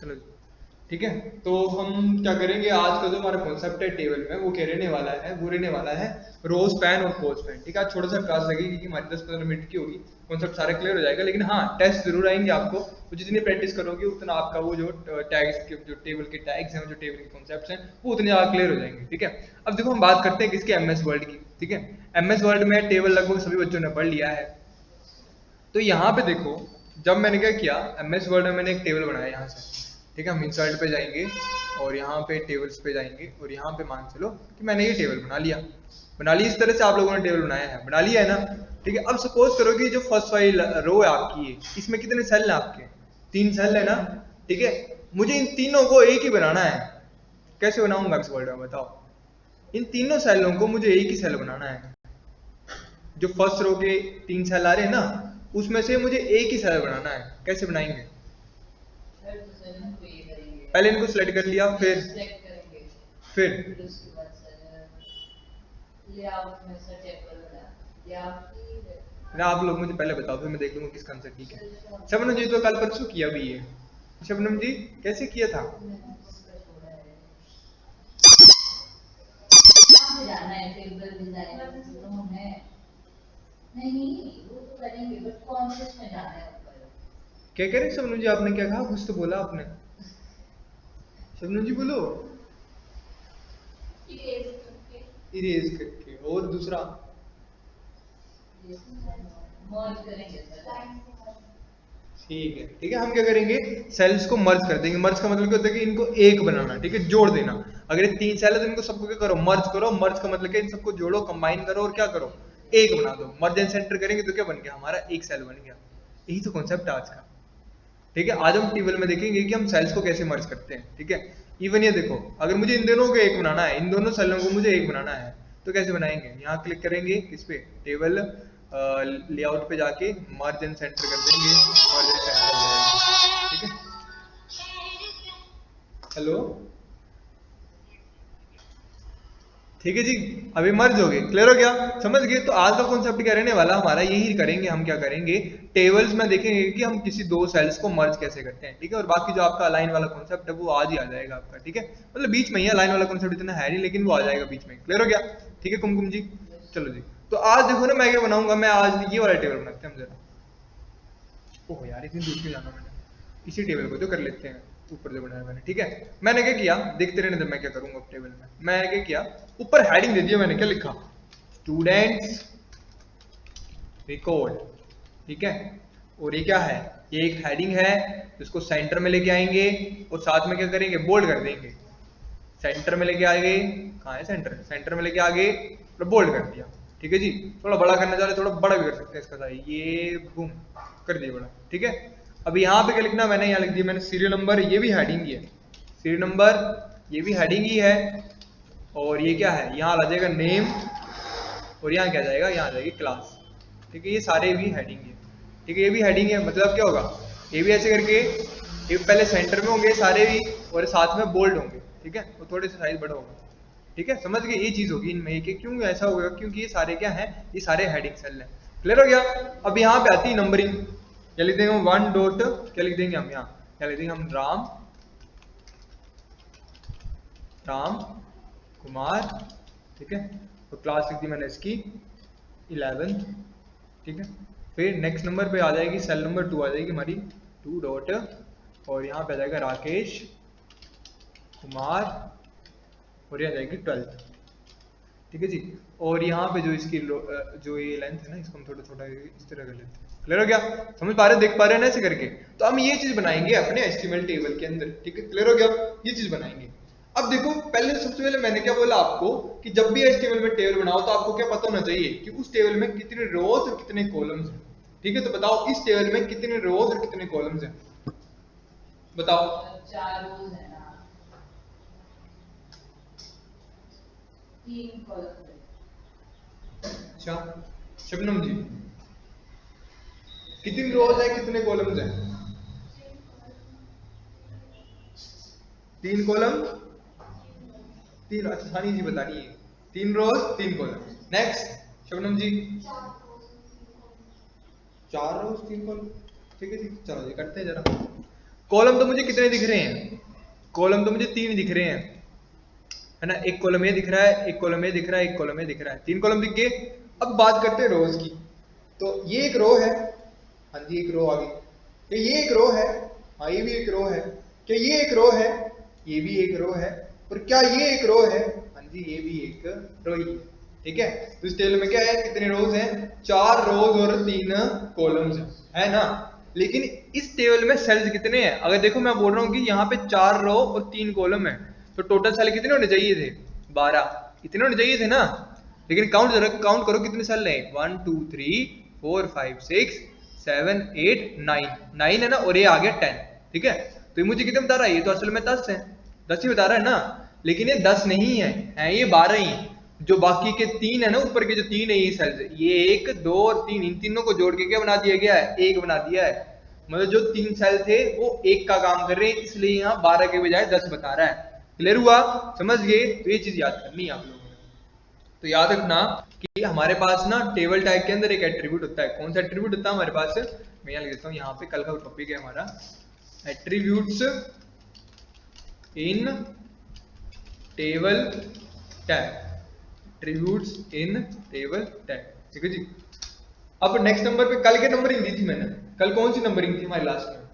चलो जी, ठीक है। तो हम क्या करेंगे, आज का जो हमारा कॉन्सेप्ट है टेबल में वो क्या रहने वाला है, वो रहने वाला है रो स्पैन और कॉल स्पैन। ठीक है, आज छोटा सा क्लास लगेगी कि हमारी 10-15 मिनट की होगी, कॉन्सेप्ट सारा क्लियर हो जाएगा। लेकिन हाँ, टेस्ट जरूर आएंगे आपको, तो जितनी प्रैक्टिस करोगे उतना आपका वो जो टैग्स के जो टेबल के टैग्स हैं, जो टेबल के कॉन्सेप्ट हैं, वो उतने ज़्यादा क्लियर हो जाएंगे। ठीक है, अब देखो हम बात करते हैं किसके, एम एस वर्ड की। ठीक है, एम एस वर्ड में टेबल लगभग सभी बच्चों ने पढ़ लिया है। तो यहाँ पे देखो, जब मैंने क्या किया, एम एस वर्ड में मैंने एक टेबल बनाया यहाँ से। ठीक है, हम इंसर्ट पे जाएंगे और यहाँ पे टेबल्स पे जाएंगे और यहाँ पे मान चलो कि मैंने ये टेबल बना ली। इस तरह से आप लोगों ने टेबल बनाया है, बना लिया है ना। ठीक है, अब सपोज करो कि जो फर्स्ट वाली रो है आपकी है, इसमें कितने सेल हैं आपके, 3 सेल है ना। ठीक है, मुझे इन तीनों को एक ही बनाना है। कैसे बनाऊंगा इस वर्ड में, बताओ। इन तीनों सेलों को मुझे एक ही सेल बनाना है। जो फर्स्ट रो के 3 सेल आ रहे हैं ना, उसमें से मुझे एक ही सेल बनाना है। कैसे बनाएंगे, पहले इनको सिलेक्ट कर लिया, फिर ना, आप लोग मुझे पहले बताओ, फिर मैं देख लूंगा किसका आंसर ठीक है। शबनम जी तो कल परसों किया भी है। शबनम जी कैसे किया था, क्या कह रहे शबनम जी, आपने क्या कहा, कुछ तो बोला आपने। शबनम जी बोलो। इरेज करके, और दूसरा ठीक है। ठीक है, हम क्या करेंगे, सेल्स को मर्ज कर देंगे। मर्ज का मतलब क्या होता है कि इनको एक बनाना। ठीक है, जोड़ देना। अगर ये 3 सेल है तो इनको सबको क्या करो, मर्ज करो। मर्ज का मतलब क्या, इन सबको जोड़ो, कंबाइन करो और क्या करो, एक बना दो। मर्ज एंड सेंटर करेंगे तो क्या बन गया, हमारा एक सेल बन गया। यही तो कॉन्सेप्ट है आज का। ठीक है, आज हम टेबल में देखेंगे कि हम सेल्स को कैसे मर्ज करते हैं। ठीक है, इवन ये देखो, अगर मुझे इन दोनों को एक बनाना है, इन दोनों सेलों को मुझे एक बनाना है, तो कैसे बनाएंगे, यहाँ क्लिक करेंगे इस पे, टेबल लेआउट पे जाके मर्ज एंड सेंटर कर देंगे, मर्ज एंड सेंटर हो जाएगा। ठीक है, हेलो, ठीक है जी। अभी मर्ज हो गए, क्लियर हो गया, समझ गए। तो आज का कॉन्सेप्ट क्या रहने वाला हमारा, यही करेंगे हम। क्या करेंगे, टेबल्स में देखेंगे कि हम किसी दो सेल्स को मर्ज कैसे करते हैं। ठीक है, और बाकी जो आपका अलाइन वाला कॉन्सेप्ट है वो आज ही आ जाएगा आपका। ठीक है, मतलब बीच में ही, अलाइन वाला कॉन्सेप्ट इतना है नहीं, लेकिन वो आ जाएगा बीच में। क्लियर हो गया, ठीक है कुमकुम जी। चलो जी, तो आज देखो ना मैं क्या बनाऊंगा, मैं आज ये वाला टेबल बनाते हैं हम जरा। ओह यार, इतनी दूर क्यों जाना मैंने, इसी टेबल को जो कर लेते हैं, ऊपर जो बनाया मैंने। ठीक है, मैंने क्या किया, देखते रहने दो मैं क्या करूंगा टेबल में। मैं क्या किया, ऊपर हेडिंग दे दिया मैंने, क्या लिखा, स्टूडेंट्स रिकॉर्ड। ठीक है, और ये क्या है, ये एक हेडिंग है, इसको सेंटर में लेके आएंगे और साथ में क्या करेंगे, बोल्ड कर देंगे। सेंटर में लेके आगे, कहाँ है सेंटर, सेंटर में लेके आगे और बोल्ड कर दिया। ठीक है जी, थोड़ा बड़ा करना चाह रहे थोड़ा बड़ा भी कर सकते हैं इसका साइज, ये बूम कर दिया बड़ा। ठीक है, अब यहाँ पे क्या लिखना, मैंने यहाँ लिख दिया मैंने सीरियल नंबर, ये भी हेडिंग ही है, सीरियल नंबर ये भी हेडिंग ही है। और ये क्या है, यहाँ आ जाएगा नेम, और यहाँ क्या जाएगा, यहाँ आ जाएगी क्लास। ठीक है, ये सारे भी हेडिंग है। ठीक है, ये भी हेडिंग है, मतलब क्या होगा, ये भी ऐसे करके, ये पहले सेंटर में होंगे सारे भी, और साथ में बोल्ड होंगे। ठीक है, वो थोड़े से साइज बड़ा होगा। ठीक है, समझ गए, ये चीज होगी इनमें। कि क्यों ऐसा होगा, क्योंकि ये सारे क्या है, ये सारे हेडिंग सेल हैं। क्लियर हो गया। अब यहाँ पे आती है नंबरिंग, क्या लिख देंगे हम, 1 डॉट, क्या लिख देंगे हम यहाँ, क्या लिख देंगे हम, राम राम कुमार। ठीक है, तो क्लास लिख दी मैंने इसकी 11। ठीक है, फिर नेक्स्ट नंबर पे आ जाएगी, सेल नंबर 2 आ जाएगी हमारी, 2 डॉट, और यहाँ पे आ जाएगा राकेश कुमार, और ये आ जाएगी 12। ठीक है जी, और यहाँ पे जो इसकी जो ये लेंथ है ना, इसको हम थोड़ा थोड़ा इस तरह कर लेते हैं। क्लियर हो गया, समझ पा रहे हो, देख पा रहे हैं ना ऐसे करके। तो हम ये चीज बनाएंगे अपने एचटीएमएल टेबल के अंदर। ठीक है, क्लियर हो गया, ये चीज बनाएंगे। अब देखो, पहले सबसे पहले मैंने क्या बोला आपको, कि जब भी एचटीएमएल में टेबल बनाओ तो आपको क्या पता होना चाहिए कि उस टेबल में कितने रोज और कितने कॉलम्स हैं। ठीक है, तो बताओ इस टेबल में कितने रोज और कितने कॉलम्स हैं, बताओ। 4 रोज है ना, 3 कॉलम। अच्छा शबनम जी, कितनी रोज है कितने कॉलम्स हैं, 3 कॉलम, 3। अच्छा सानी जी बता रही है, 3 रोज 3 कॉलम। नेक्स्ट शबनम जी, 4 रोज 3 कॉलम। ठीक है जी, चलो जी करते हैं जरा। कॉलम तो मुझे कितने दिख रहे हैं, कॉलम तो मुझे 3 दिख रहे हैं, है ना। एक कॉलम ये दिख रहा है, एक कॉलम ये दिख रहा है, एक कॉलम ये दिख रहा है, 3 कॉलम दिख गए। अब बात करते हैं रोज की। तो ये एक रो है, हाँ जी एक रो आ गई। ये एक रो है, हाँ ये भी एक रो है। क्या ये एक रो है, ये भी एक रो है। और क्या ये एक रो है, हाँ जी ये भी एक रो ही है। ठीक है, तो इस टेबल में क्या है, कितने रोज हैं, 4 रोज और 3 कॉलम्स है ना। लेकिन इस टेबल में सेल्स कितने हैं, अगर देखो मैं बोल रहा हूँ कि यहाँ पे 4 रो और 3 कॉलम है, तो टोटल सेल कितने होने चाहिए थे, 12 इतने होने चाहिए थे ना। लेकिन काउंट करो कितने सेल है, 1 2 3 4 5 6 7 8 9 है ना, और ये आ गया 10। ठीक है, तो ये मुझे कितने बता रहा है, ये तो असल में 10 है, 10 ही बता रहा है ना। लेकिन ये 10 नहीं है, ये 12 ही। जो बाकी के 3 है ना, ऊपर के जो 3 है ये सेल्स, ये 1 2 और 3, इन तीनों को जोड़ के क्या बना दिया गया है, एक बना दिया है। मतलब जो 3 सेल थे वो एक का काम कर रहे हैं, इसलिए यहाँ 12 के बजाय 10 बता रहा है। क्लियर हुआ, समझ गए। तो ये चीज याद करनी है आप लोगों ने। तो याद रखना कि हमारे पास ना टेबल टैग के अंदर एक एट्रीब्यूट होता है। कौन सा एट्रीब्यूट होता है हमारे पास, मैं यहाँ लिख देता हूँ, यहाँ पे कल का टॉपिक है हमारा एट्रीब्यूट्स इन टेबल टैग, एट्रीब्यूट्स इन टेबल टैग। ठीक है जी। अब नेक्स्ट नंबर पे कल के नंबरिंग दी थी मैंने, कल कौन सी नंबरिंग थी हमारी लास्ट में,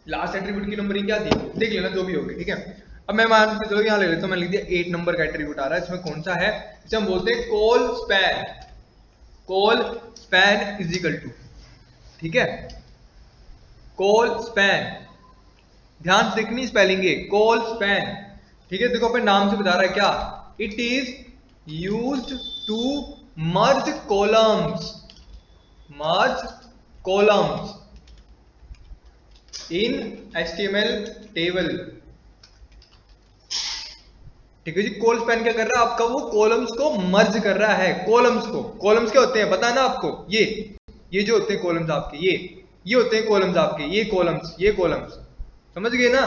लास्ट एट्रीब्यूट की नंबरिंग क्या थी, देख लेना जो भी होगी। ठीक है, अब मैं मान के चलो यहाँ ले लेता हूँ, मैं लिख दिया 8 नंबर का एट्रीब्यूट आ रहा है। इसमें कौन सा है, इसे हम बोलते हैं colspan, colspan is equal to, ठीक है, कॉल स्पैन, ध्यान से देखनी स्पेलिंग है, कॉल स्पैन। ठीक है, देखो अपने नाम से बता रहा है क्या, it is used to merge columns, merge columns in HTML table. ठीक है जी, कॉल स्पैन क्या कर रहा है आपका, वो कॉलम्स को मर्ज कर रहा है। कॉलम्स को, कॉलम्स क्या होते हैं पता है ना आपको, ये जो होते हैं कॉलम्स आपके, ये होते हैं कॉलम्स आपके, ये कॉलम्स, ये कॉलम्स, समझ गए ना।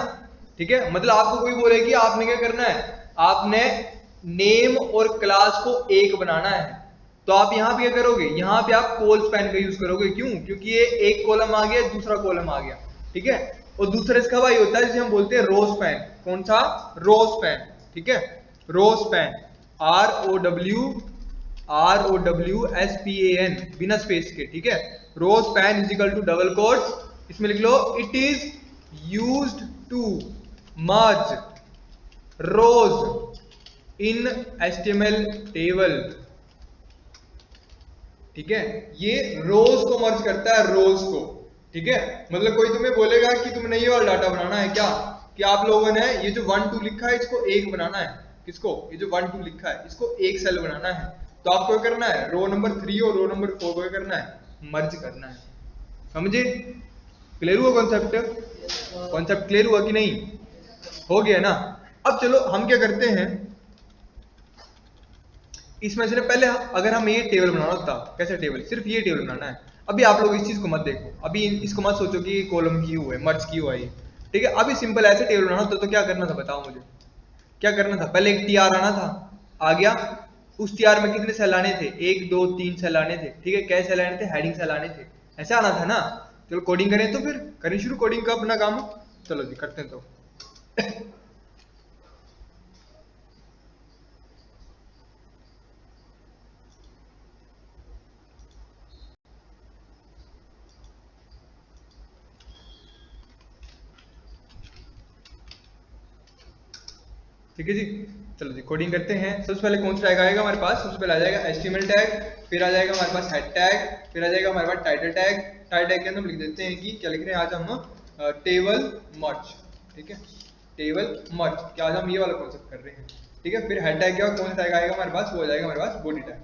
ठीक है, मतलब आपको कोई बोले कि आपने क्या करना है, आपने नेम और क्लास को एक बनाना है, तो आप यहाँ पे क्या करोगे, यहाँ पे आप कॉल स्पैन का यूज करोगे। क्यों, क्योंकि ये एक कॉलम आ गया, दूसरा कॉलम आ गया। ठीक है, और दूसरा इसका भाई होता है जिसे हम बोलते हैं रो स्पैन। कौन सा, रो स्पैन। ठीक है, रो स्पैन, ROWSPAN, बिना स्पेस के। ठीक है, row span is equal to double quotes, इसमें लिख लो it is used to merge rows in HTML table. ठीक है, ये रोज को मर्ज करता है, रोज को। ठीक है, मतलब कोई तुम्हें बोलेगा कि तुमने ये वाला डाटा बनाना है क्या, कि आप लोगों ने ये जो 1 2 लिखा है इसको एक बनाना है, किसको, ये जो 1 2 लिखा है इसको एक सेल बनाना है, तो आपको क्या करना है, रो नंबर 3 और रो नंबर 4 को क्या करना है, मर्ज करना है। समझे, क्लियर हुआ कॉन्सेप्ट, कॉन्सेप्ट क्लियर हुआ कि नहीं, हो गया ना। अब चलो हम क्या करते हैं, इसमें से पहले अगर हम ये टेबल बनाना होता, कैसे टेबल, सिर्फ ये टेबल बनाना है। अभी आप लोग इस चीज को मत देखो, अभी इसको मत सोचो कि कॉलम की हुआ है, मर्ज की हुआ है। ठीक है, अभी सिंपल ऐसे टेबल बनाना होता तो क्या करना था, बताओ मुझे क्या करना था। पहले एक टीआर आना था, आ गया, उस टीआर में कितने सेल आने थे, 1 2 3 सेल आने थे। ठीक है, कैसे सेल आने थे, हेडिंग सेल आने थे, ऐसे आना था ना। चलो कोडिंग करें, तो फिर करें शुरू कोडिंग का अपना काम, चलो जी करते हैं। तो ठीक है जी, चलो जी कोडिंग करते हैं। सबसे पहले कौन सा टैग आएगा हमारे पास, सबसे पहले आ जाएगा HTML टैग, फिर आ जाएगा हमारे पास हेड टैग, फिर आ जाएगा हमारे पास टाइटल टैग। टाइटल टैग के अंदर हम लिख देते हैं कि क्या लिख रहे हैं आज हम, टेबल मर्ज। ठीक है, टेबल मर्ज, क्या आज हम ये वाला कॉन्सेप्ट कर रहे हैं। ठीक है, फिर हेड टैग क्या, कौन सा टैग आएगा हमारे पास, वो आ जाएगा हमारे पास बॉडी टैग।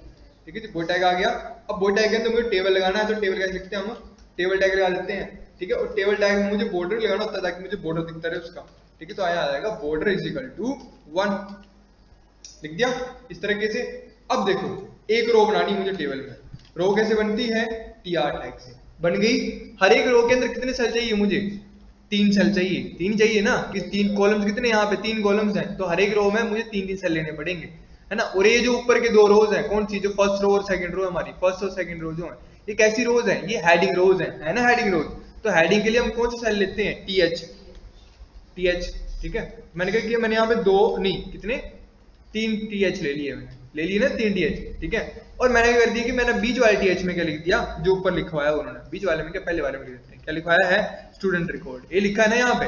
ठीक है जी, बॉडी टैग आ गया। अब बॉडी टैग के अंदर मुझे टेबल लगाना है, तो टेबल कैसे लिखते हैं हम, टेबल टैग लगा देते हैं। ठीक है, और टेबल टैग में मुझे बॉर्डर लगाना होता है ताकि मुझे बॉर्डर दिखता रहे उसका। ठीक है, तो आया आ जाएगा बॉर्डर इज इक्वल टू 1, लिख दिया इस तरीके से। अब देखो एक रो बनानी मुझे टेबल में, रो कैसे बनती है, टीआर टैग से बन गई। हर एक रो के अंदर कितने सेल चाहिए मुझे, 3 सेल चाहिए, 3 चाहिए ना, कि 3 कॉलम्स कितने, यहाँ पे 3 कॉलम्स हैं, तो हर एक रो में मुझे 3 सेल लेने पड़ेंगे, है ना। और ये जो ऊपर के 2 रोज हैं, कौन सी, जो फर्स्ट रो और सेकंड रो है हमारी, फर्स्ट और सेकंड रो जो है, ये कैसी रोज है, ये हेडिंग रोज है ना, हेडिंग रोज। तो हेडिंग के लिए हम कौन सा सेल लेते हैं, टीएच, टीएच, ठीक है। मैंने क्या किया, मैंने यहाँ पे दो नहीं कितने 3 टीएच ले लिए, मैंने ले लिए ना 3 टीएच, ठीक है। और मैंने क्या कर दिया कि मैंने बीच वाले टीएच में क्या लिख दिया, जो ऊपर लिखा हुआ है उन्होंने, बीच वाले में क्या पहले वाले में लिख देते हैं, क्या लिखा है स्टूडेंट रिकॉर्ड, ये लिखा है ना यहाँ पे,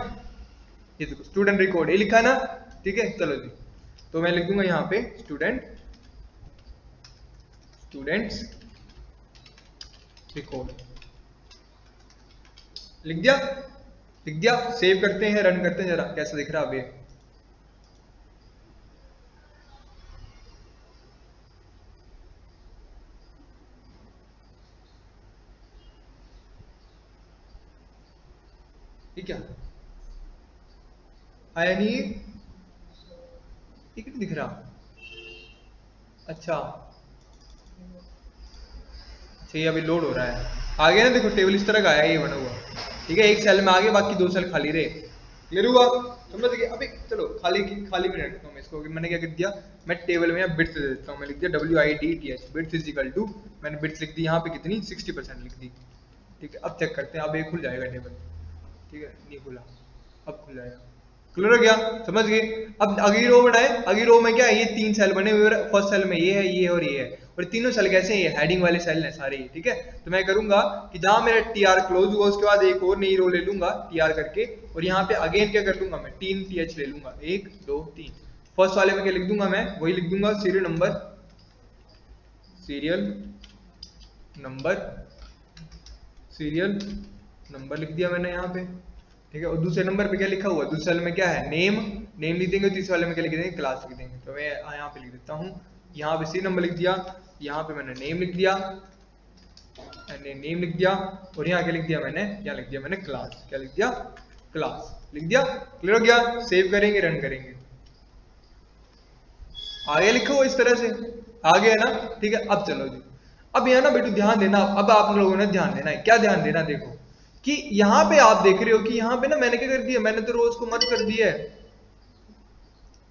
ये देखो स्टूडेंट रिकॉर्ड ये लिखा है ना, ठीक है। चलो जी, तो मैं लिख दूंगा यहाँ पे स्टूडेंट्स रिकॉर्ड, लिख दिया, लिख दिया। सेव करते हैं, रन करते हैं, जरा कैसा दिख रहा है अब ये। क्या आया नहीं, ये क्यों दिख रहा, अच्छा ये अभी लोड हो रहा है, आ गया ना, देखो टेबल इस तरह का आया, ये बना हुआ, ठीक है। एक सेल में आ गया, बाकी 2 सेल खाली रहे, क्लियर हुआ, समझ गए। अभी चलो खाली में रखता हूँ इसको, मैंने क्या कर दिया, मैं टेबल में यहाँ बिट्स दे देता हूँ, मैं लिख दिया WIDTH, बिट्स इज इक्वल टू, मैंने बिट्स लिख दी यहाँ पे कितनी 60% लिख दी, ठीक है। अब चेक करते हैं, अब ये खुल जाएगा टेबल, ठीक है, नहीं खुला, अब खुल जाएगा, क्लियर हो गया, समझ गए। अब अगली रो बनाए, अगली रो में क्या है, ये 3 सेल बने हुए, फर्स्ट सेल में ये है, ये और ये है, और तीनों सेल कैसे हैं, ये हेडिंग वाले सेल हैं सारे, ठीक है। तो मैं करूंगा कि जहां मेरा TR क्लोज हुआ उसके बाद एक और नई रो ले लूंगा TR करके, और यहाँ पे अगेन क्या कर लूंगा मैं 3 TH ले लूंगा, 1 2 3। फर्स्ट वाले में क्या लिख दूंगा मैं, वही लिख दूंगा सीरियल नंबर लिख दिया मैंने यहाँ पे, ठीक है। और दूसरे नंबर पे क्या लिखा हुआ है, दूसरे वाले में क्या है, नेम लिख देंगे, तीसरे वाले में क्या लिख देंगे, क्लास लिख देंगे। तो मैं यहाँ पे लिख देता हूँ, यहाँ पे सी नंबर लिख दिया, यहाँ पे मैंने नेम लिख दिया, और यहाँ क्या लिख दिया मैंने, यहाँ लिख दिया मैंने क्लास, क्या लिख दिया, क्लास लिख दिया, क्लियर हो गया। सेव करेंगे, रन करेंगे, आगे लिखो इस तरह से, आ गया ना, ठीक है। अब चलो जी, अब यहाँ ना बेटू ध्यान देना, अब आप लोगों ने ध्यान देना है, क्या ध्यान देना, देखो कि यहाँ पे आप देख रहे हो कि यहाँ पे ना मैंने क्या कर दिया, मैंने तो रोज को मर्ज कर दिया है,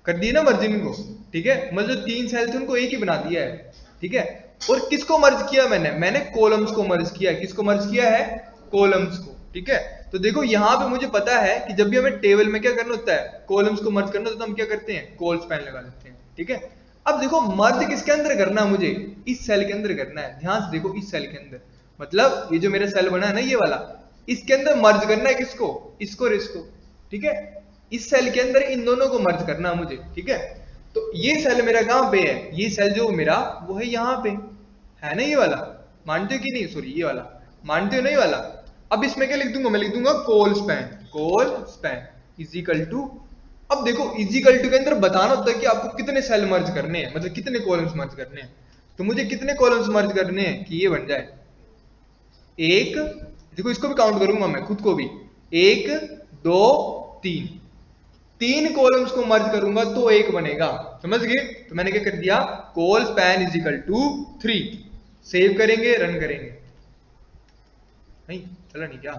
कर दिया ना मर्जिंग को, ठीक है। मतलब जो 3 सेल थे उनको एक ही बना दिया है, ठीक है। और किसको मर्ज किया मैंने कॉलम्स को मर्ज किया है, किसको मर्ज किया है, कॉलम्स को, ठीक है। तो देखो यहाँ पे मुझे पता है कि जब भी हमें टेबल में क्या करना होता है, कॉलम्स को मर्ज करना होता है, तो हम क्या करते हैं, कॉल स्पैन लगा देते हैं, ठीक है। अब देखो मर्ज किसके अंदर करना है, मुझे इस सेल के अंदर करना है, ध्यान से देखो, इस सेल के अंदर, मतलब ये जो मेरा सेल बना है ना ये वाला, इसके अंदर मर्ज करना है किसको, इसको और इसको, ठीक है। इस सेल के अंदर इन दोनों को मर्ज करना है मुझे, ठीक है। तो ये सेल मेरा कहां पे है, ये सेल जो मेरा वो है यहाँ पे, है ना, ये वाला, मानते हो कि नहीं, सॉरी ये वाला, मानते हो नहीं वाला। अब इसमें क्या लिख दूंगा, मैं लिख दूंगा colspan is equal to, अब देखो इज इक्वल टू के अंदर बताना होता है कि आपको कितने सेल मर्ज करने हैं, मतलब कितने कॉलम्स मर्ज करने हैं। तो मुझे कितने कॉलम्स मर्ज करने हैं कि ये बन जाए एक, देखो इसको भी काउंट करूंगा मैं खुद को भी, 1 2 3 कॉलम्स को मर्ज करूंगा तो एक बनेगा, समझ गए। तो मैंने क्या कर दिया, colspan is equal to 3, save करेंगे, रन करेंगे, नहीं चला नहीं क्या,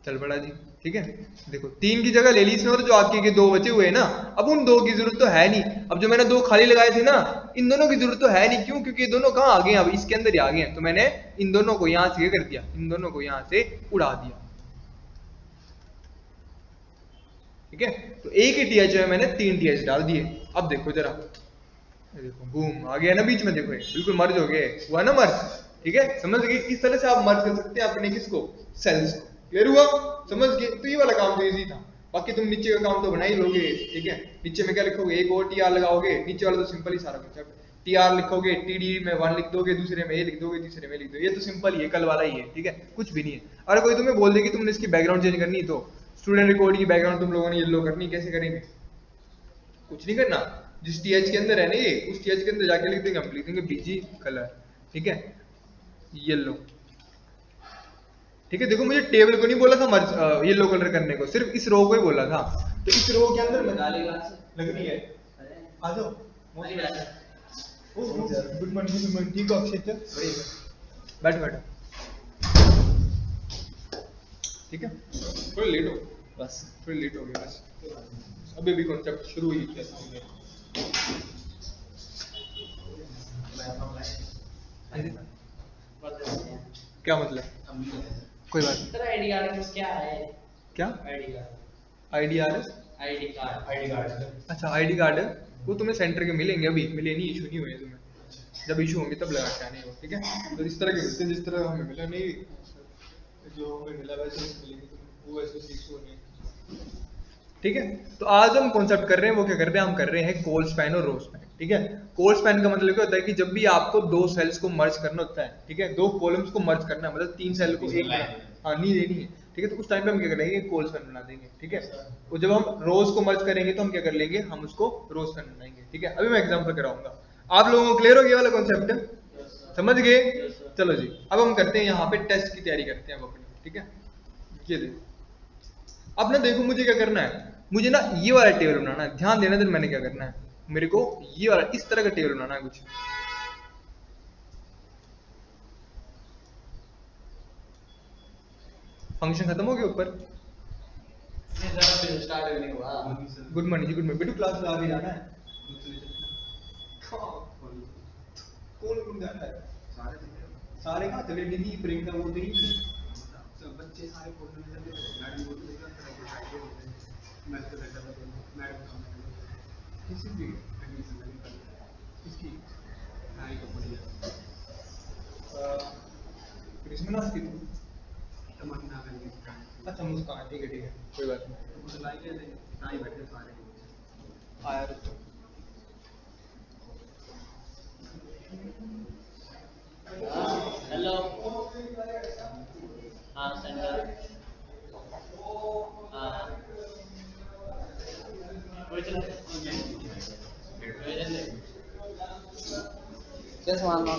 चल पड़ा जी, ठीक है। देखो 3 की जगह ले ली इसने, और जो आगे के 2 बचे हुए हैं ना, अब उन 2 की जरूरत तो है नहीं, अब जो मैंने 2 खाली लगाए थे ना, इन दोनों की जरूरत तो है नहीं, क्यों, क्योंकि ये दोनों कहाँ आ गए, अब इसके अंदर ही आ गए हैं। तो मैंने इन दोनों को यहां से कर दिया, इन दोनों को यहां से उड़ा दिया, ठीक है। तो एक ही TH है, मैंने 3 TH डाल दिए। अब देखो जरा, देखो बूम आ गया ना बीच में, देखो बिल्कुल मर्ज हो गए, हुआ ना मर्ज, ठीक है। समझ गए, इस तरह से आप मर्ज कर सकते हैं अपने किसको, सेल्स को, क्लियर हुआ, समझ गए। तो ये वाला काम तो इजी था, बाकी तुम नीचे का काम तो बना ही लोगे, ठीक है। नीचे में क्या लिखोगे, एक और TR लगाओगे, नीचे वाला तो सिंपल ही सारा कंसेप्ट, TR लिखोगे, TD में 1 लिख दोगे, दूसरे में A लिख दोगे, तीसरे में लिख दोगे, ये तो सिंपल ही है, कल वाला ही है, ठीक है, कुछ भी नहीं है। अगर कोई तुम्हें बोल दे कि तुमने इसकी बैकग्राउंड चेंज करनी, तो स्टूडेंट रिकॉर्ड की बैकग्राउंड तुम लोगों ने येलो करनी, कैसे करेंगे, कुछ नहीं करना, जिस TH के अंदर है ना ये, उस TH के अंदर जाके लिख देंगे, हम लिख देंगे BG कलर, ठीक है, येलो, ठीक है। देखो मुझे टेबल को नहीं बोला था मर्ज येलो कलर करने को, सिर्फ इस रो को ही बोला था। तो इस रो के अंदर लगनी है, आ जाओ, गुड मॉर्निंग, ठीक हो अक्षय, बैठ, ठीक है। थोड़ी लेट हो, बस थोड़ी लेट हो गई, बस अभी भी कॉन्सेप्ट शुरू ही किया था। क्या मतलब? कोई बात नहीं। सर आईडी कार्ड क्या है? क्या ID card? IDRS? ID card. अच्छा आईडी कार्ड है, वो तुम्हें सेंटर के मिलेंगे, अभी मिले नहीं, इशू नहीं हुए तुम्हें, जब इशू होंगे तब लगा के आने को, ठीक है। तो इस तरह के मिलते हैं जिस तरह हमें मिला नहीं, जो हमें मिला वैसे मिलेंगे तुम्हें, वो वैसे इशू नहीं है, ठीक है। तो आज हम कॉन्सेप्ट कर रहे हैं, वो क्या कर रहे हैं, हम कर रहे हैं कोल स्पैन और रो स्पैन, ठीक है। कोल स्पैन का मतलब क्या होता है कि जब भी आपको दो सेल्स को मर्ज करना होता है, ठीक है, दो कॉलम्स को मर्ज करना है, मतलब तीन सेल को एक, हाँ नहीं लेनी है, ठीक है, तो उस टाइम पे हम क्या करेंगे, कोल स्पैन बना देंगे, ठीक है। और जब हम रोज को मर्ज करेंगे तो हम क्या कर लेंगे, हम उसको रो स्पैन बनाएंगे, ठीक है। अभी मैं एग्जांपल कराऊंगा, आप लोगों को क्लियर हो गया वाला कॉन्सेप्ट, समझ गए? चलो जी, अब हम करते हैं यहाँ पे टेस्ट की तैयारी करते हैं अब अपनी, ठीक है। ये देखो, अब ना देखो मुझे क्या करना है, मुझे ना ये वाला टेबल बनाना है, ध्यान देना, मैंने क्या करना है, मेरे को ये वाला इस तरह का टेबल बनाना है कुछ। फंक्शन खत्म हो गया ऊपर? गुड मॉर्निंग जी, गुड मॉर्निंग बेटू, क्लास आगे जाना है? कौन जा रहा है? सारे कहाँ चले? डिगी प्रियंका वो नहीं, सब बच्चे सारे फोटो में लगे, मैडम बोल रही है मैं तो बैठा था, मैडम किसी भी इसकी हाई को बढ़िया कृष्णा की तमन्ना करनी, अच्छा मुस्कान, ठीक है कोई बात नहीं, कुछ लाइक है ना ही बैठे सारे आया रुको। हेलो, हाँ सेंटर, हाँ क्या सामान ला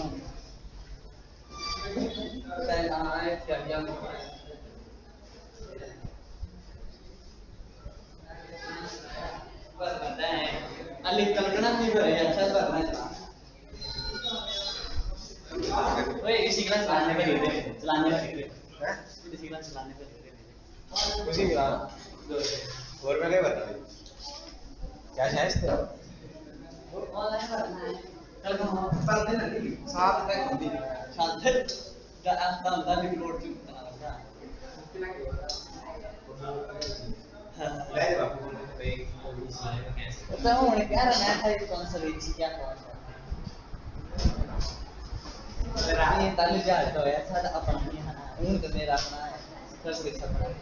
अली कल्पना नहीं करे, अच्छा करना है। ओए इसी क्लास चलाने पे दे दे, चलाने पे दे दे, इसी क्लास चलाने पे दे दे, उसी के नाम और मैं क्या बता रही, क्या शायद थे ऑनलाइन करना है, कल हम पर दिन नहीं साथ तक होती है, साथ तक दा आता दा रिकॉर्ड चुका था, ले बाबू पे कैसे तो उन्होंने क्या रखा है, कौन सा रीच क्या कौन सा रानी ताली जा तो ऐसा अपना नहीं है, उन तो मेरा अपना है, सब कुछ अपना है,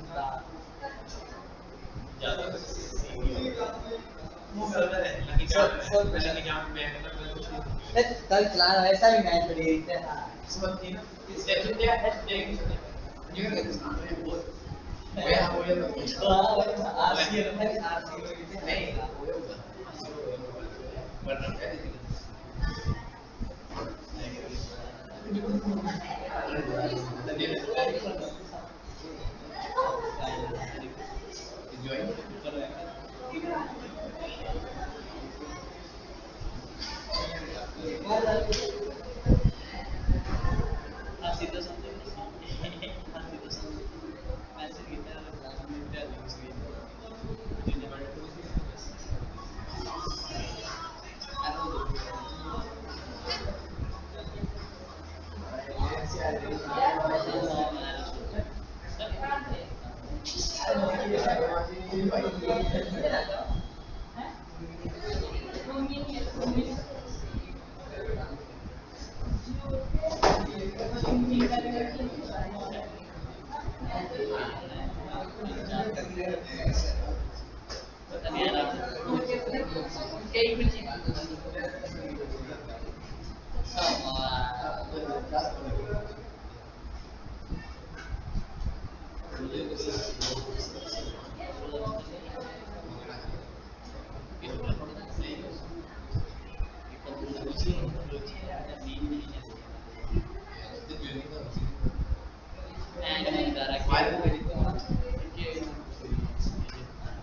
ज्यादा कल चला ऐसा भी मैच पड़ी है,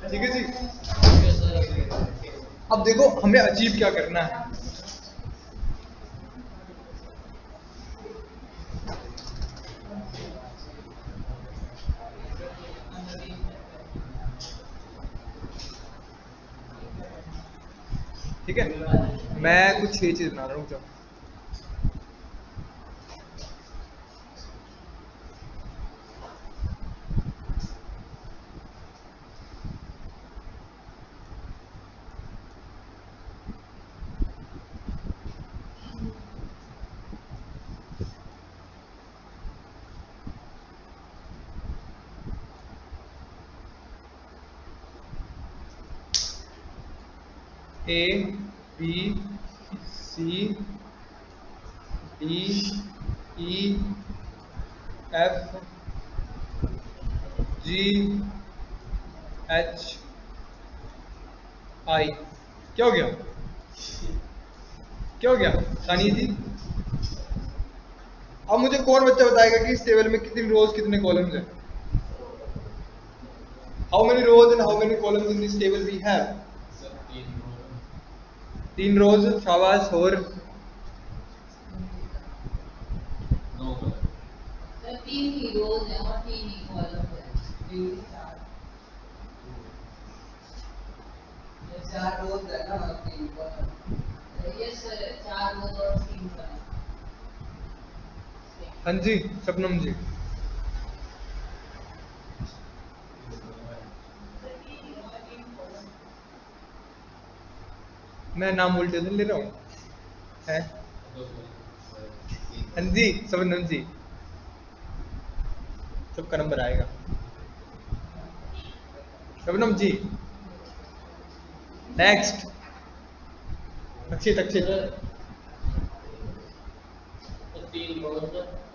ठीक है जी। अब देखो हमें अचीव क्या करना है, ठीक है। मैं कुछ ये चीज बना रहा हूँ, A B C D E F G H I। क्या हो गया? क्या हो गया सानी जी? अब मुझे कौन बच्चा बताएगा कि इस टेबल में कितनी रोज कितने कॉलम्स हैं? How many rows and how many columns in this table we have? 3 rows. शाबाश। और सर 3 ही रोज है और 3 ही कॉलम है। 4 रोज है ना, 3 कॉलम। यस सर, 4 रोज और 3 कॉलम। हाँ जी शबनम जी। मैं नाम उल्टे तो ले रहा हूँ है? हाँ जी शबनम जी, सबका नंबर आएगा। शबनम जी नेक्स्ट। अक्षित अक्षित 3 रोज और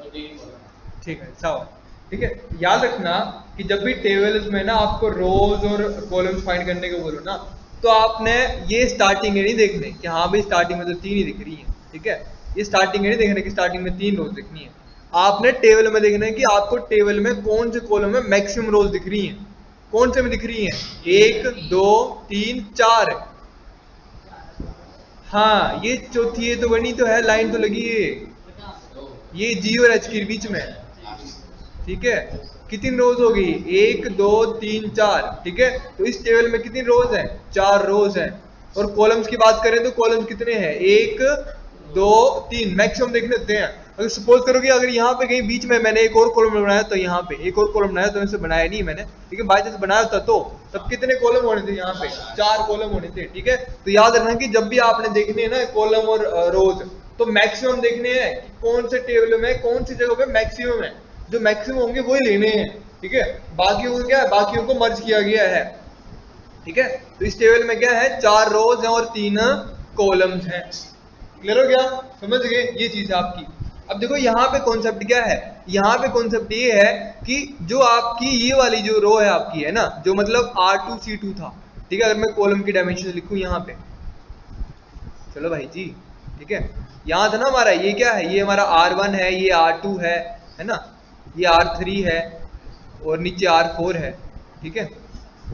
3 कॉलम। ठीक है सावा। ठीक है, याद रखना कि जब भी टेबल्स में ना आपको रोज और कॉलम्स फाइंड करने को बोलो ना, तो आपने ये स्टार्टिंग नहीं देखने कि हाँ भाई स्टार्टिंग में तो 3 ही दिख रही है। ठीक है, ये स्टार्टिंग नहीं देखने कि स्टार्टिंग में 3 रोज दिखनी है। आपने टेबल में देखना है कि आपको टेबल में कौन से कॉलम में मैक्सिमम रोज दिख रही हैं। कौन से में दिख रही हैं? 1 2 3 4। हाँ ये चौथी है तो बनी तो है, लाइन तो लगी है, ये जी और एच के बीच में है। ठीक है, कितनी रोज हो गई? 1 2 3 4। ठीक है, तो इस टेबल में कितनी रोज हैं? 4 रोज हैं। और कॉलम्स की बात करें तो कॉलम्स कितने हैं? 1 2 3। मैक्सिमम देख लेते हैं। अगर सपोज करो कि अगर यहाँ पे कहीं बीच में मैंने एक और कॉलम बनाया, तो यहाँ पे एक और कॉलम बनाया, तो इसे बनाया नहीं मैंने, लेकिन बाई चांस बनाया था, तो तब कितने कॉलम होने थे? यहाँ पे 4 कॉलम होने थे। ठीक है, तो याद रखना कि जब भी आपने देखने है ना कॉलम और रोज, तो मैक्सिमम देखने हैं कि कौन से टेबल में कौन सी जगह पे मैक्सिमम है। जो मैक्सिमम होंगे वही लेने हैं। ठीक है, बाकियों को क्या है? बाकियों को मर्ज किया गया है। ठीक है, तो इस टेबल में क्या है? 4 रोज हैं और 3 कॉलम्स हैं। क्लियर हो गया? समझ गए? ये चीज है आपकी। अब देखो यहाँ पे कॉन्सेप्ट क्या है? यहाँ पे कॉन्सेप्ट ये है कि जो आपकी ये वाली जो रो है आपकी, है ना, जो मतलब R2C2 था। ठीक है, अगर मैं कॉलम की डायमेंशन लिखूं यहाँ पे, चलो भाई जी, ठीक है, यहाँ था ना हमारा, ये क्या है? ये हमारा R1 है, ये R2 है ना, ये R3 है और नीचे R4 है। ठीक है,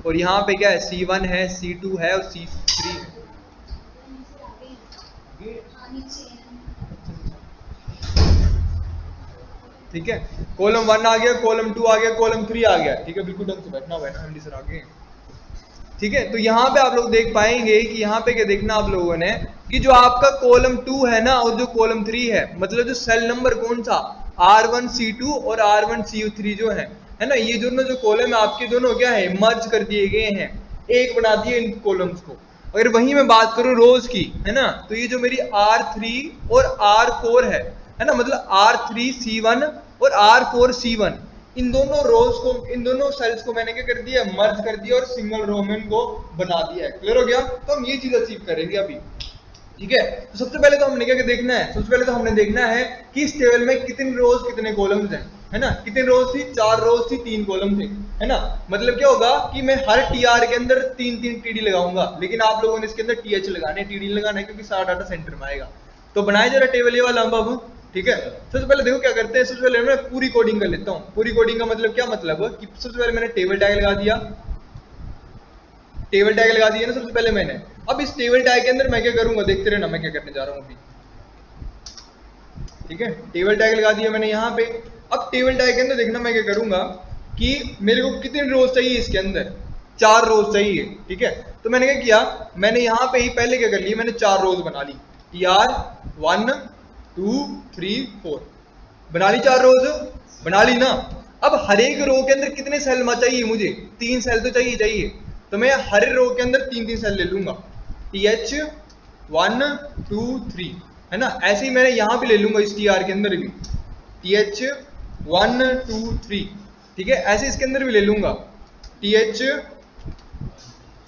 और यहाँ पे क्या है? C1 है, C2 है और C3 है। ठीक है, कॉलम 1 आ गया, कॉलम 2 आ गया, कॉलम 3 आ गया। ठीक है, बिल्कुल ढंग से बैठना हुआ है ना, एमडी सर आगे। ठीक है, तो यहाँ पे आप लोग देख पाएंगे कि यहाँ पे क्या देखना आप लोगों ने कि जो आपका कॉलम 2 है ना और जो कॉलम 3 है, मतलब जो सेल नंबर कौन सा? R1C2 और R1C3 जो है ना, ये दोनों जो कॉलम है आपके, दोनों क्या है? मर्ज कर दिए गए हैं, एक बना दिए इन कॉलम्स को। अगर वहीं मैं बात करूं रोज की, है ना, तो ये जो मेरी R3 और R4 है ना, मतलब R3C1 और R4C1, इन दोनों रोज को, इन दोनों सेल्स को मैंने क्या कर दिया? मर्ज कर दिया और सिंगल रो में इनको बना दिया है। क्लियर हो गया? तो हम ये चीज अचीव करेंगे अभी। ठीक है, तो सबसे पहले तो हमने क्या देखना है? सबसे पहले तो हमने देखना है कि इस टेबल में कितने रोज कितने कॉलम्स हैं, है ना। कितने रोज थी? 4 रोज थी, 3 कॉलम थे, है ना। मतलब क्या होगा कि मैं हर टीआर के अंदर 3-3 टीडी लगाऊंगा, लेकिन आप लोगों ने इसके अंदर टीएच लगाने, टीडी लगाना है, क्योंकि सारा डाटा सेंटर में आएगा। तो बनाए जरा टेबल ये वाला अब। ठीक है, सबसे पहले देखो क्या करते हैं। सबसे पहले मैं पूरी कोडिंग कर लेता हूँ। पूरी कोडिंग का मतलब क्या? मतलब कि सबसे पहले मैंने टेबल टैग लगा दिया, टेबल टैग लगा दिया ना सबसे पहले मैंने। अब इस टेबल टैग के अंदर मैं क्या करूंगा? देखते रहना मैं क्या करने जा रहा हूँ अभी। ठीक है, टेबल टैग लगा दिया मैंने यहाँ पे। अब टेबल टैग के अंदर देखना मैं क्या करूंगा कि मेरे को कितने रोज चाहिए इसके अंदर? 4 रोज चाहिए। ठीक है, तो मैंने क्या किया? मैंने यहाँ पे ही पहले क्या कर लिया? मैंने 4 रोज बना ली। TR 1 2 3 4 बना ली, 4 रोज बना ली ना। अब हर एक रो के अंदर कितने सेल चाहिए मुझे? 3 सेल तो चाहिए। तो मैं हर रो के अंदर 3-3 सेल ले लूंगा। TH 1 2 3, है ना। ऐसे ही मैंने यहाँ भी ले लूंगा, इस TR के अंदर भी TH 1 2 3। ठीक है, ऐसे इसके अंदर भी ले लूंगा TH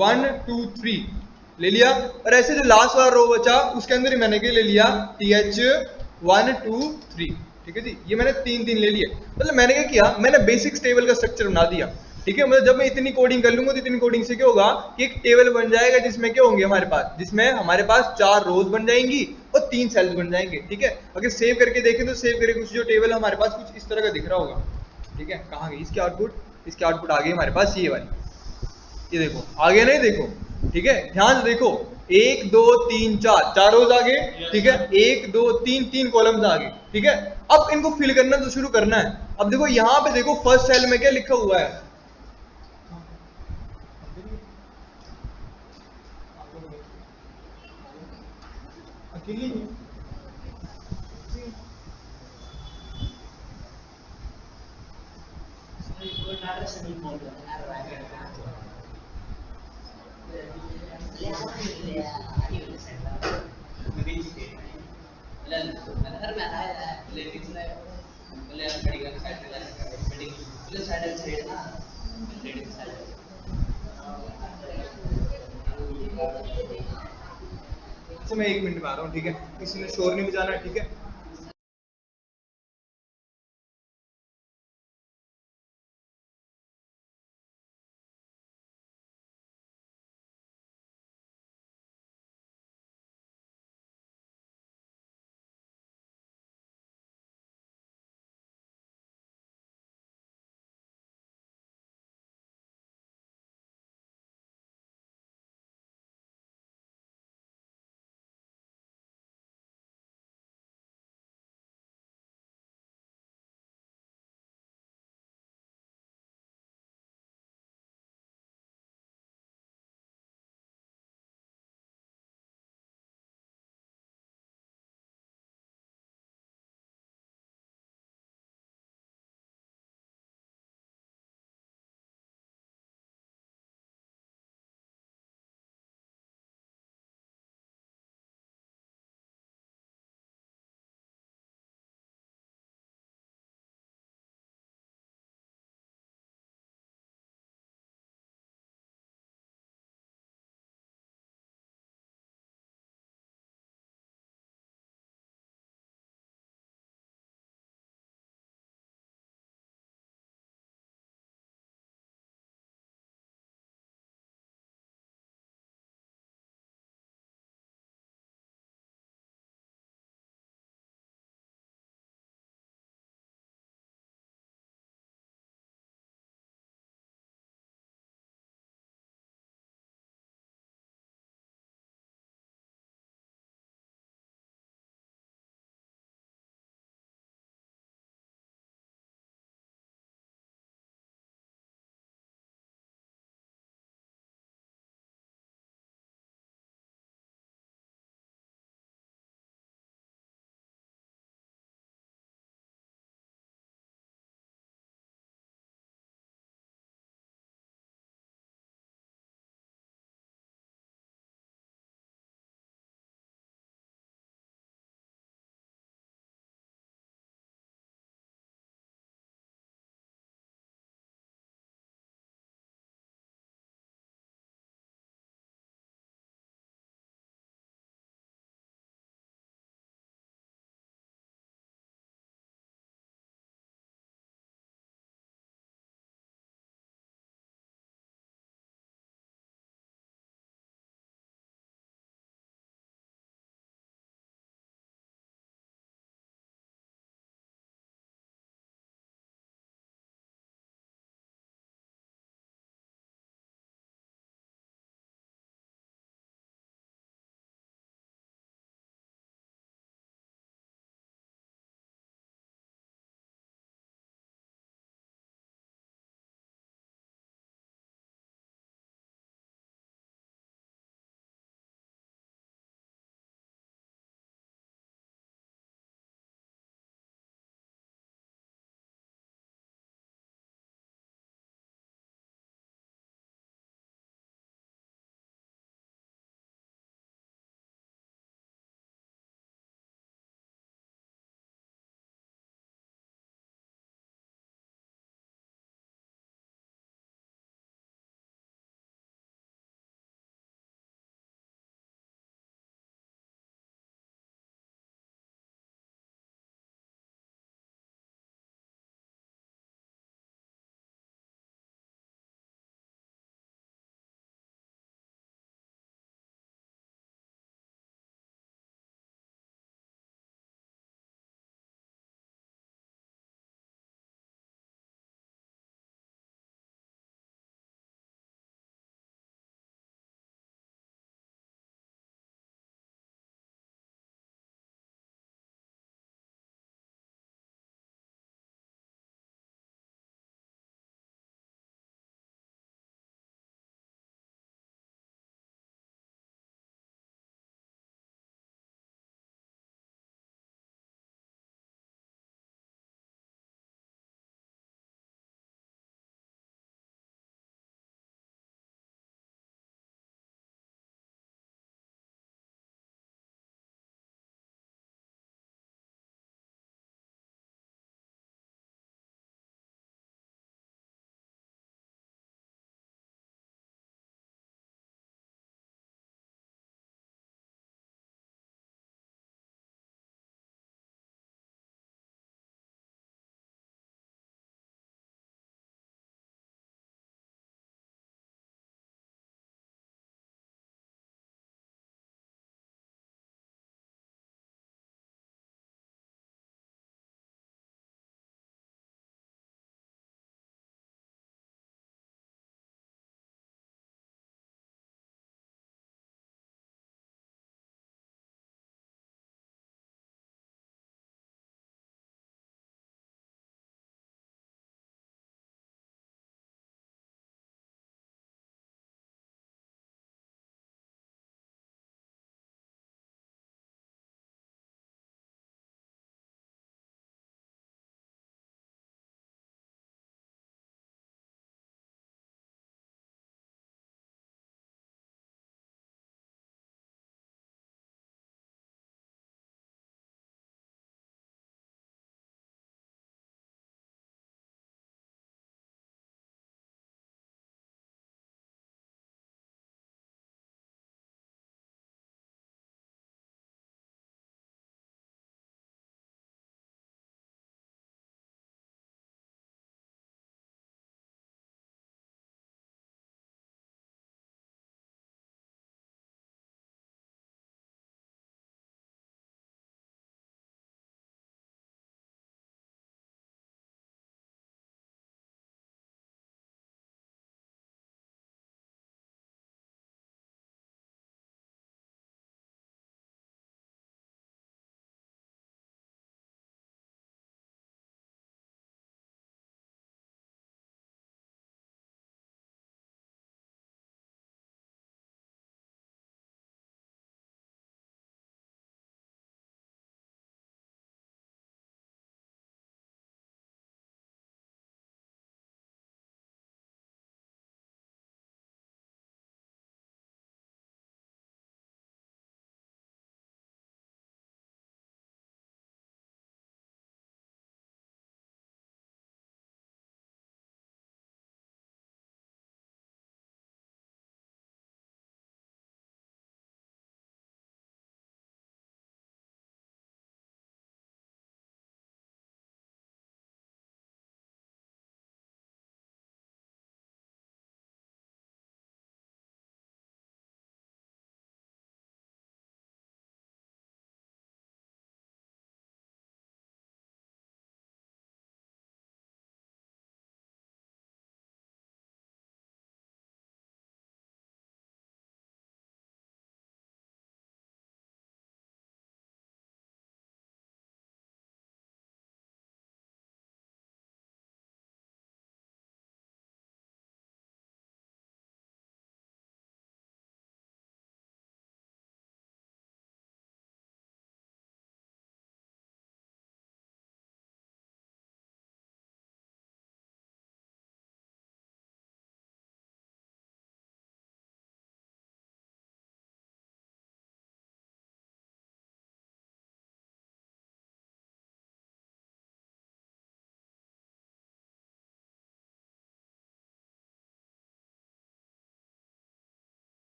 1 2 3 ले लिया। और ऐसे जो लास्ट वाला रो बचा उसके अंदर ही मैंने क्या ले लिया, TH1 2 3, ठीक है जी। ये मैंने 3 ले लिए। मतलब मैंने क्या किया, मैंने बेसिक्स टेबल का स्ट्रक्चर बना दिया, ठीक है। मतलब जब मैं इतनी कोडिंग कर लूंगा तो इतनी कोडिंग से क्या होगा कि एक टेबल बन जाएगा जिसमें क्या होंगे हमारे पास, जिसमें हमारे पास 4 रोज बन जाएंगी और 3 सेल्स बन जाएंगे, ठीक है। अगर सेव करके देखें तो सेव करके कुछ जो टेबल हमारे पास कुछ इस तरह का दिख रहा होगा, ठीक है। कहाँ गई इसकी आउटपुट, इसकी आउटपुट आ गई हमारे पास ये वाली, ये देखो आगे नहीं, देखो ठीक है, ध्यान से देखो 1 2 3 4 रोज आ गए, ठीक है। 1 2 3 कॉलम्स आ गए, ठीक है। अब इनको फिल करना तो शुरू करना है। अब देखो यहां पे देखो फर्स्ट सेल में क्या लिखा हुआ है, अकेली मैं 1 मिनट में आ रहा हूँ, ठीक है। किसी ने शोर नहीं बजाना, ठीक है।